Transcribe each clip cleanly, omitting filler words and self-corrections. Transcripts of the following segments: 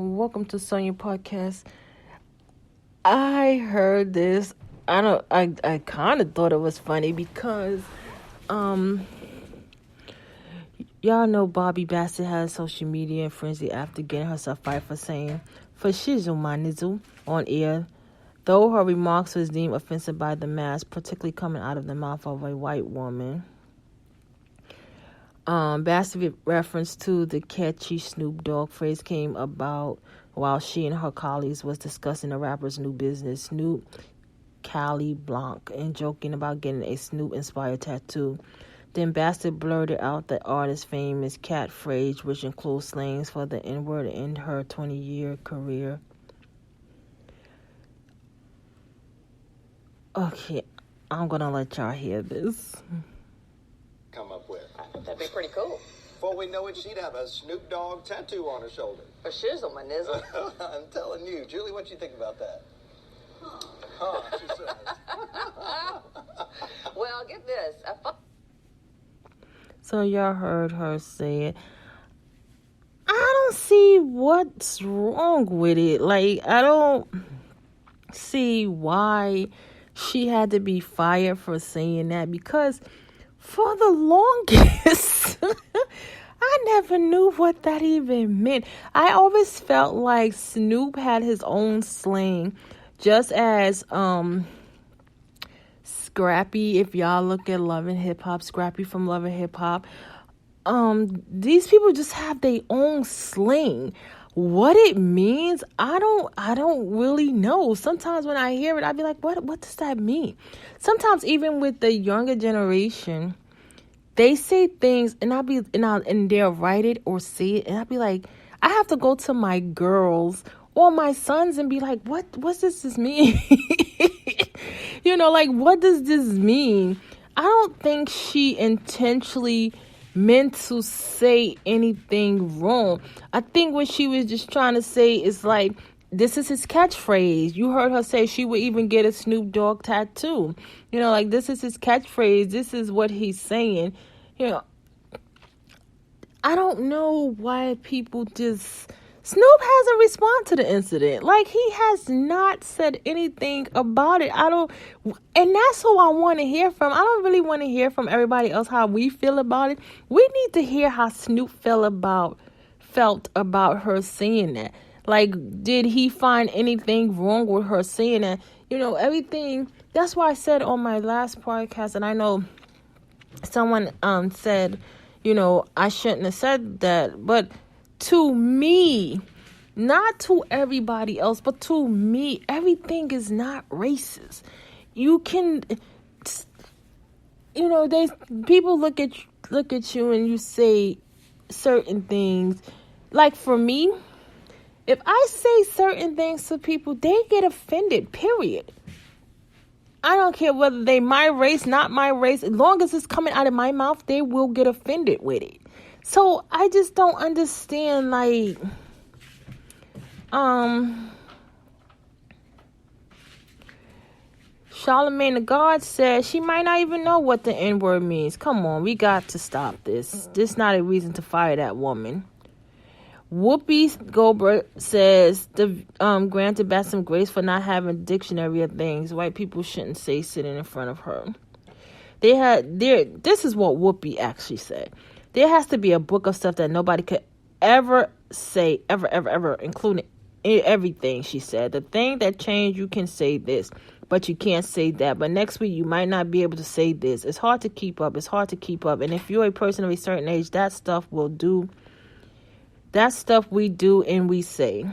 Welcome to Sonia Podcast. I heard this. I kind of thought it was funny because, um, y'all know Barbie Bassett has social media frenzy after getting herself fired for saying "fascism on air. Though her remarks was deemed offensive by the mass, particularly coming out of the mouth of a white woman. Bassett reference to the catchy Snoop Dogg phrase came about while she and her colleagues was discussing the rapper's new business, Snoop Cali Blanc, and joking about getting a Snoop-inspired tattoo. Then Bassett blurted out the artist's famous cat phrase, which includes slangs for the N-word in her 20-year career. Okay, I'm gonna let y'all hear this. Come up with. I think that'd be pretty cool. Before we know it, she'd have a Snoop Dogg tattoo on her shoulder. A shizzle, my nizzle. I'm telling you. Julie, what you think about that? Huh, she says. Well, get this. So y'all heard her say it. I don't see what's wrong with it. Like, I don't see why she had to be fired for saying that, because for the longest, I never knew what that even meant. I always felt like Snoop had his own slang, just as Scrappy, if y'all look at Love and Hip Hop, Scrappy from Love and Hip Hop, these people just have their own slang. What it means, I don't really know. Sometimes when I hear it, I be like, what does that mean? Sometimes even with the younger generation, they say things and they'll write it or say it, and I'll be like, I have to go to my girls or my sons and be like, what does this mean? Like, what does this mean? I don't think she intentionally meant to say anything wrong. I think what she was just trying to say is like, this is his catchphrase. You heard her say she would even get a Snoop Dogg tattoo. Like, this is his catchphrase. This is what he's saying. I don't know why people just... Snoop hasn't responded to the incident. Like, he has not said anything about it. And that's who I want to hear from. I don't really want to hear from everybody else how we feel about it. We need to hear how Snoop felt about her saying that. Like, did he find anything wrong with her saying that? Everything. That's why I said on my last podcast, and I know someone said, I shouldn't have said that, but to me, not to everybody else, but to me, everything is not racist. You can, people look at you and you say certain things. Like, for me, if I say certain things to people, they get offended, period. I don't care whether they my race, not my race. As long as it's coming out of my mouth, they will get offended with it. So I just don't understand, like, Charlamagne the God said she might not even know what the N-word means. Come on, we got to stop this. This is not a reason to fire that woman. Whoopi Goldberg says the granted Bassett some grace for not having a dictionary of things white people shouldn't say sitting in front of her. This is what Whoopi actually said. There has to be a book of stuff that nobody could ever say, ever, including everything, she said. The thing that changed, you can say this, but you can't say that. But next week, you might not be able to say this. It's hard to keep up. And if you're a person of a certain age, that stuff will do. That stuff we do and we say.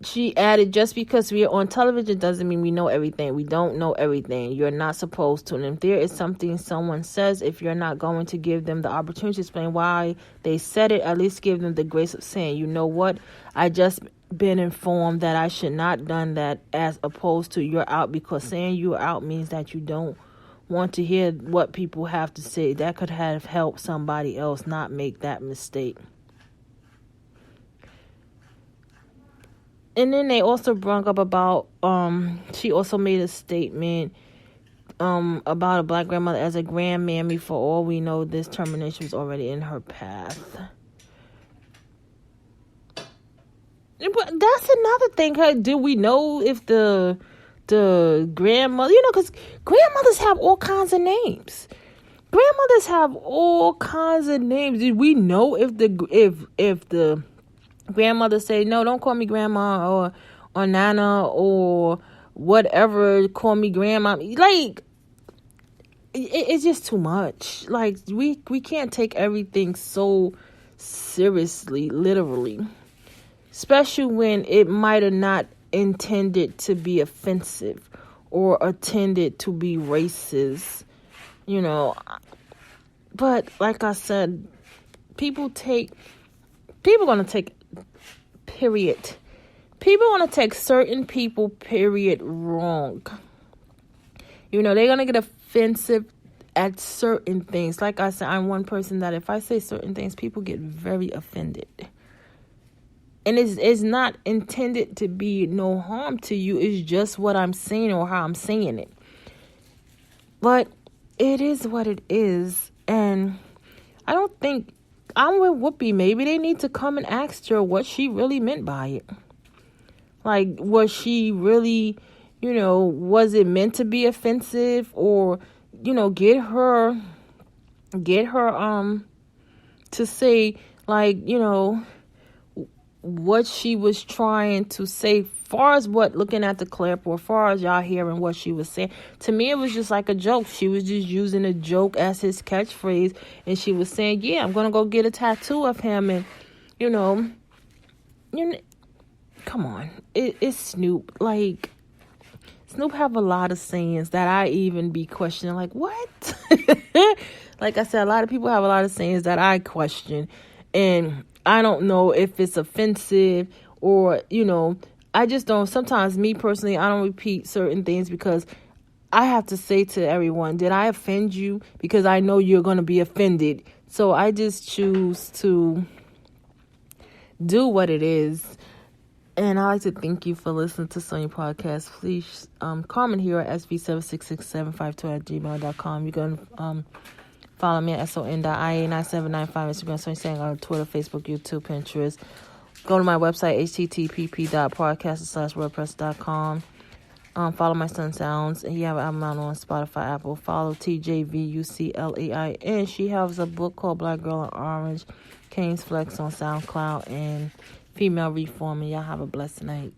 She added, just because we are on television doesn't mean we know everything. We don't know everything. You're not supposed to. And if there is something someone says, if you're not going to give them the opportunity to explain why they said it, at least give them the grace of saying, you know what? I just been informed that I should not done that, as opposed to you're out, because saying you're out means that you don't want to hear what people have to say. That could have helped somebody else not make that mistake. And then they also brought up about, she also made a statement about a black grandmother as a grandmammy. For all we know, this termination was already in her path. But that's another thing. Do we know if the grandmother, because grandmothers have all kinds of names. Grandmothers have all kinds of names. Did we know if the grandmother say, no, don't call me grandma or nana or whatever, call me grandma? Like, it's just too much. Like, we can't take everything so seriously, literally. Especially when it might have not intended to be offensive or intended to be racist, But like I said, people gonna take, period. People gonna take certain people, period, wrong. They're gonna get offensive at certain things. Like I said, I'm one person that if I say certain things, people get very offended. And it's not intended to be no harm to you. It's just what I'm saying or how I'm saying it. But it is what it is. And I don't think, I'm with Whoopi. Maybe they need to come and ask her what she really meant by it. Like, was she really, was it meant to be offensive? Or, get her to say, like, what she was trying to say, far as what, looking at the clip, or far as y'all hearing what she was saying. To me, it was just like a joke. She was just using a joke as his catchphrase, and she was saying, yeah, I'm gonna go get a tattoo of him. And come on, it's Snoop. Like, Snoop have a lot of sayings that I even be questioning, like, what? Like I said, a lot of people have a lot of sayings that I question, and I don't know if it's offensive or, I just don't. Sometimes, me personally, I don't repeat certain things because I have to say to everyone, did I offend you? Because I know you're going to be offended. So I just choose to do what it is. And I'd like to thank you for listening to Sonya Podcast. Please comment here at sv7667522@gmail.com. You can follow me at son.ia9795, Instagram, Sonya Sang, on Twitter, Facebook, YouTube, Pinterest. Go to my website, http://wordpress.com. Follow my son Sounds. And he have an album out on Spotify, Apple. Follow TJVUCLAIN. She has a book called Black Girl in Orange. Kane's Flex on SoundCloud and Female Reform. And y'all have a blessed night.